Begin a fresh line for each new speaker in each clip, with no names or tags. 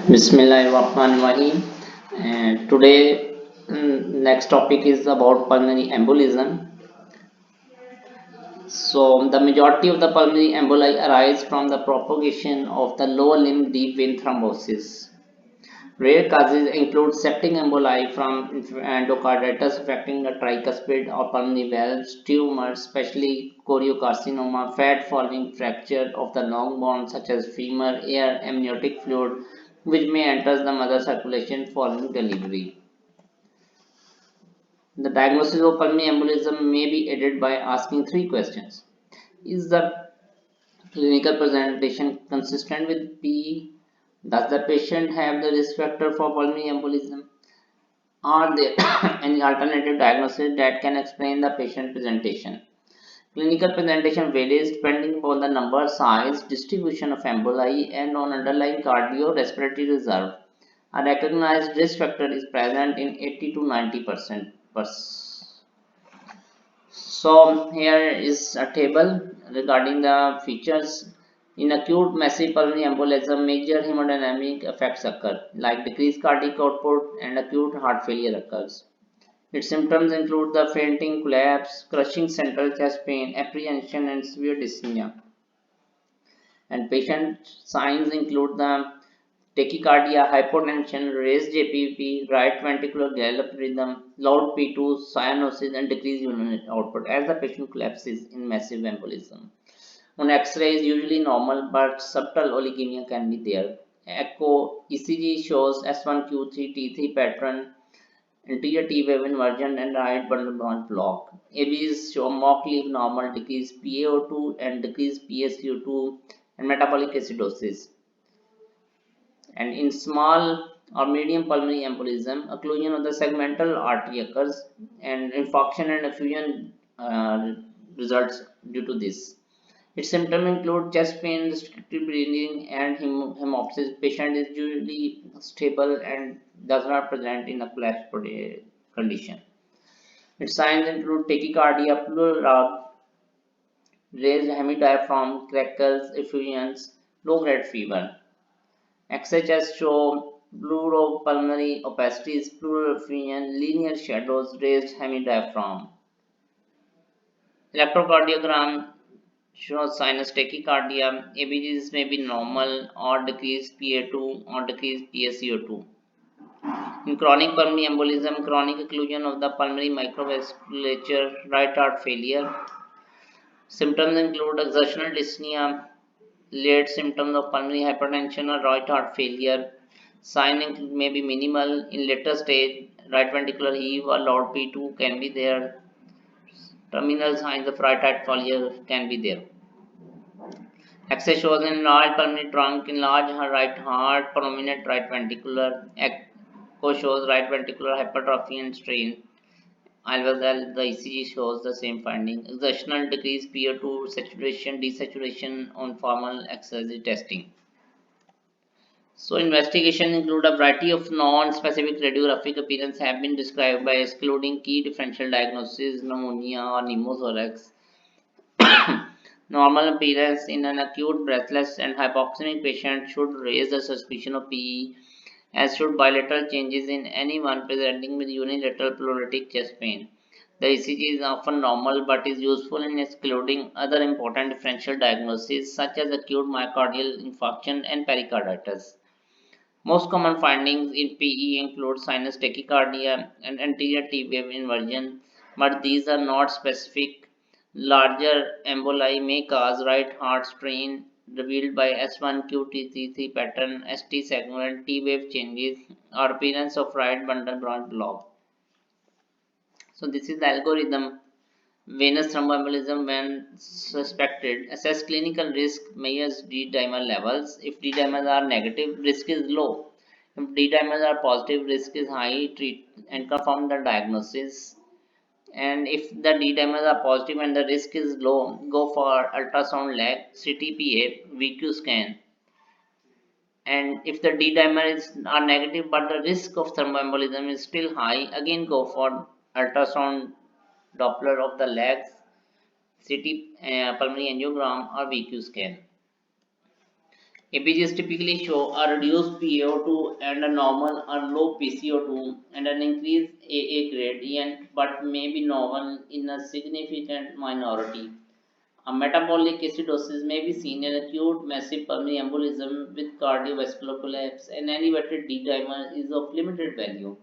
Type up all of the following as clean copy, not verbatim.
Bismillahirrahmanirrahim. And today, next topic is about pulmonary embolism. So, the majority of the pulmonary emboli arise from the propagation of the lower limb deep vein thrombosis. Rare causes include septic emboli from endocarditis affecting the tricuspid or pulmonary valves, tumors, especially choriocarcinoma, fat following fracture of the long bone such as femur, air, amniotic fluid, which may enter the mother circulation following delivery. The diagnosis of pulmonary embolism may be aided by asking three questions. Is the clinical presentation consistent with PE? Does the patient have the risk factor for pulmonary embolism? Are there any alternative diagnosis that can explain the patient presentation? Clinical presentation varies depending upon the number, size, distribution of emboli, and on underlying cardiorespiratory reserve. A recognized risk factor is present in 80 to 90%. So here is a table regarding the features. In acute massive pulmonary embolism, major hemodynamic effects occur, like decreased cardiac output and acute heart failure occurs. Its symptoms include the fainting, collapse, crushing central chest pain, apprehension, and severe dyspnea. And patient signs include the tachycardia, hypotension, raised JPP, right ventricular gallop rhythm, loud P2, cyanosis, and decreased urinary output as the patient collapses in massive embolism. On X-ray is usually normal, but subtle oligemia can be there. Echo ECG shows S1Q3 T3 pattern, anterior T wave inversion, and right bundle branch block. ABs show mock leaf normal, decreased PaO2 and decreased PaCO2, and metabolic acidosis. And in small or medium pulmonary embolism, occlusion of the segmental artery occurs, and infarction and effusion results due to this. Its symptoms include chest pain, restricted breathing, and hemoptysis. Patient is usually stable and does not present in a collapsed condition. Its signs include tachycardia, pleural rub, raised hemidiaphragm, crackles, effusions, low-grade fever. XHS show pleuropulmonary opacities, pleural effusion, linear shadows, raised hemidiaphragm. Electrocardiogram shows sinus tachycardia. ABGs may be normal or decreased PA2 or decreased PaCO2. In chronic pulmonary embolism, chronic occlusion of the pulmonary microvasculature, right heart failure. Symptoms include exertional dyspnea, late symptoms of pulmonary hypertension or right heart failure. Sign may be minimal. In later stage, right ventricular heave or loud P2 can be there. Terminal signs of right heart failure can be there. X-ray shows enlarged pulmonary trunk, enlarged right heart, prominent right ventricular. Echo shows right ventricular hypertrophy and strain. As well as the ECG shows the same finding. Exertional decrease PO2 saturation, desaturation on formal exercise testing. So investigation include a variety of non-specific radiographic appearance have been described by excluding key differential diagnosis, pneumonia or pneumothorax. Normal appearance in an acute breathless and hypoxemic patient should raise the suspicion of PE, as should bilateral changes in anyone presenting with unilateral pleuritic chest pain. The ECG is often normal but is useful in excluding other important differential diagnoses such as acute myocardial infarction and pericarditis. Most common findings in PE include sinus tachycardia and anterior T wave inversion, but these are not specific. Larger emboli may cause right heart strain revealed by S1QT33 pattern, ST segment, T wave changes, or appearance of right bundle branch block. So, this is the algorithm. Venous thromboembolism, when suspected, assess clinical risk, measures D dimer levels. If D dimers are negative, risk is low. If D dimers are positive, risk is high. Treat and confirm the diagnosis. And if the D dimers are positive and the risk is low, go for ultrasound leg, CTPA, VQ scan. And if the D dimers are negative but the risk of thromboembolism is still high, again go for ultrasound Doppler of the legs, CT pulmonary angiogram or VQ scan. APGs typically show a reduced PaO2 and a normal or low PCO2 and an increased AA gradient, but may be normal in a significant minority. A metabolic acidosis may be seen in acute massive pulmonary embolism with cardiovascular collapse, and elevated D dimer is of limited value,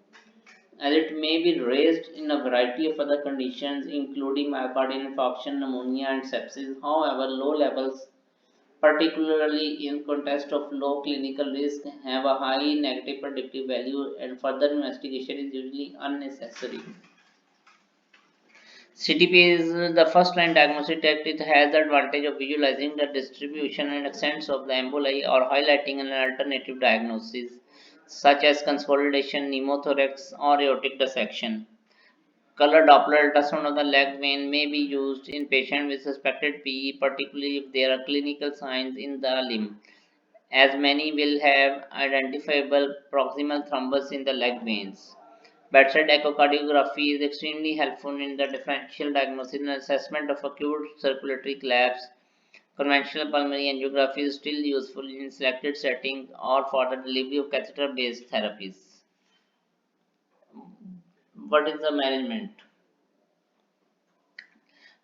as it may be raised in a variety of other conditions, including myocardial infarction, pneumonia, and sepsis. However, low levels, particularly in context of low clinical risk, have a high negative predictive value, and further investigation is usually unnecessary. CTP is the first line diagnostic test. It has the advantage of visualizing the distribution and extent of the emboli or highlighting an alternative diagnosis, such as consolidation, pneumothorax, or aortic dissection. Color Doppler ultrasound of the leg vein may be used in patients with suspected PE, particularly if there are clinical signs in the limb, as many will have identifiable proximal thrombus in the leg veins. Bedside echocardiography is extremely helpful in the differential diagnosis and assessment of acute circulatory collapse. Conventional pulmonary angiography is still useful in selected settings or for the delivery of catheter-based therapies. What is the management?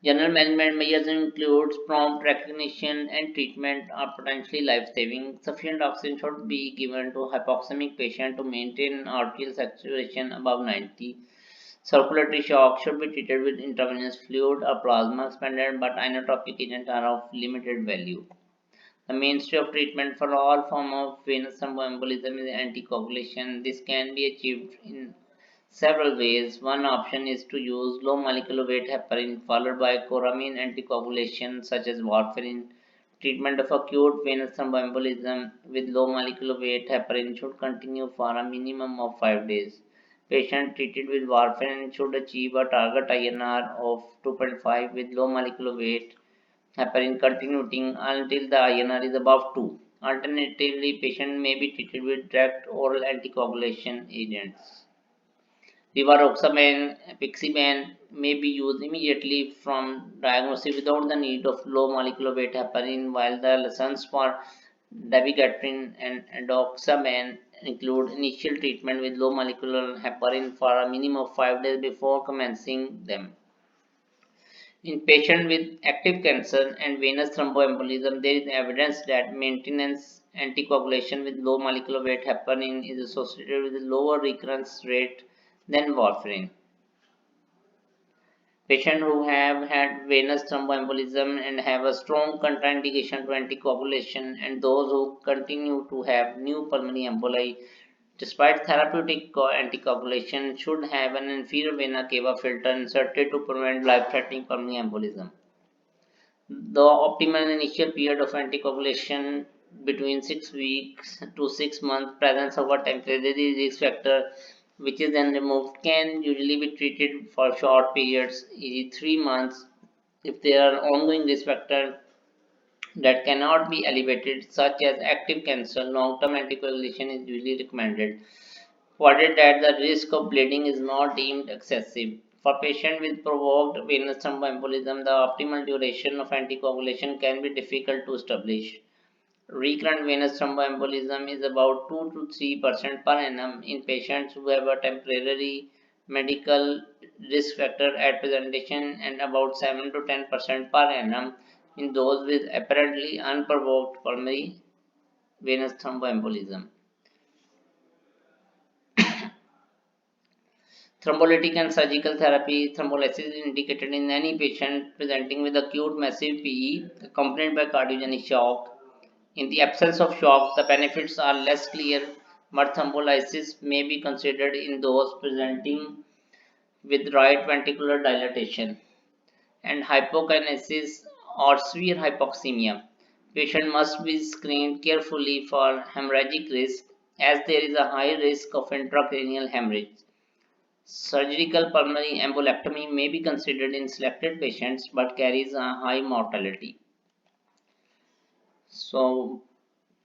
General management measures includes prompt recognition and treatment are potentially life-saving. Sufficient oxygen should be given to hypoxemic patient to maintain arterial saturation above 90. Circulatory shock should be treated with intravenous fluid or plasma expanded, but inotropic agents are of limited value. The mainstay of treatment for all forms of venous thromboembolism is anticoagulation. This can be achieved in several ways. One option is to use low molecular weight heparin followed by chloramine anticoagulation such as warfarin. Treatment of acute venous thromboembolism with low molecular weight heparin should continue for a minimum of 5 days. Patient treated with warfarin should achieve a target INR of 2.5 with low molecular weight heparin continuing until the INR is above 2. Alternatively, patient may be treated with direct oral anticoagulation agents. Rivaroxaban, apixaban may be used immediately from diagnosis without the need of low molecular weight heparin, while the lessons for dabigatran and endoxaban include initial treatment with low molecular heparin for a minimum of 5 days before commencing them. In patients with active cancer and venous thromboembolism, there is evidence that maintenance anticoagulation with low molecular weight heparin is associated with a lower recurrence rate than warfarin. Patients who have had venous thromboembolism and have a strong contraindication to anticoagulation, and those who continue to have new pulmonary emboli despite therapeutic anticoagulation should have an inferior vena cava filter inserted to prevent life-threatening pulmonary embolism. The optimal initial period of anticoagulation between 6 weeks to 6 months. Presence of a temporary risk factor which is then removed can usually be treated for short periods, e.g. 3 months. If there are ongoing risk factors that cannot be elevated, such as active cancer, long-term anticoagulation is usually recommended, provided that the risk of bleeding is not deemed excessive. For patients with provoked venous thromboembolism, the optimal duration of anticoagulation can be difficult to establish. Recurrent venous thromboembolism is about 2 to 3% per annum in patients who have a temporary medical risk factor at presentation and about 7 to 10% per annum in those with apparently unprovoked pulmonary venous thromboembolism. Thrombolytic and surgical therapy. Thrombolysis is indicated in any patient presenting with acute massive PE accompanied by cardiogenic shock. In the absence of shock, the benefits are less clear, but thrombolysis may be considered in those presenting with right ventricular dilatation and hypokinesis or severe hypoxemia. Patient must be screened carefully for hemorrhagic risk, as there is a high risk of intracranial hemorrhage. Surgical pulmonary embolectomy may be considered in selected patients but carries a high mortality. So,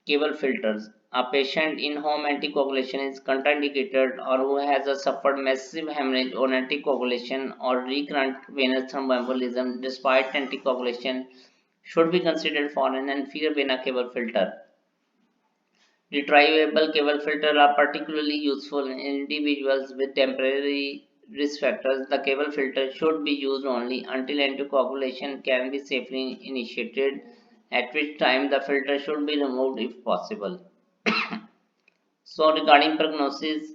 cable filters. A patient in home anticoagulation is contraindicated or who has suffered massive hemorrhage on anticoagulation or recurrent venous thromboembolism despite anticoagulation should be considered for an inferior vena cava filter. Retrievable cable filters are particularly useful in individuals with temporary risk factors. The cable filter should be used only until anticoagulation can be safely initiated, at which time the filter should be removed if possible. So, regarding prognosis,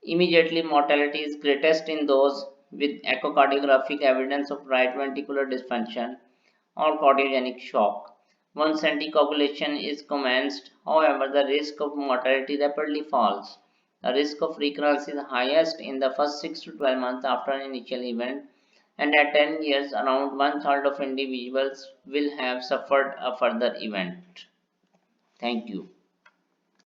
immediately mortality is greatest in those with echocardiographic evidence of right ventricular dysfunction or cardiogenic shock. Once anticoagulation is commenced, however, the risk of mortality rapidly falls. The risk of recurrence is highest in the first 6 to 12 months after an initial event, and at 10 years, around one third of individuals will have suffered a further event. Thank you.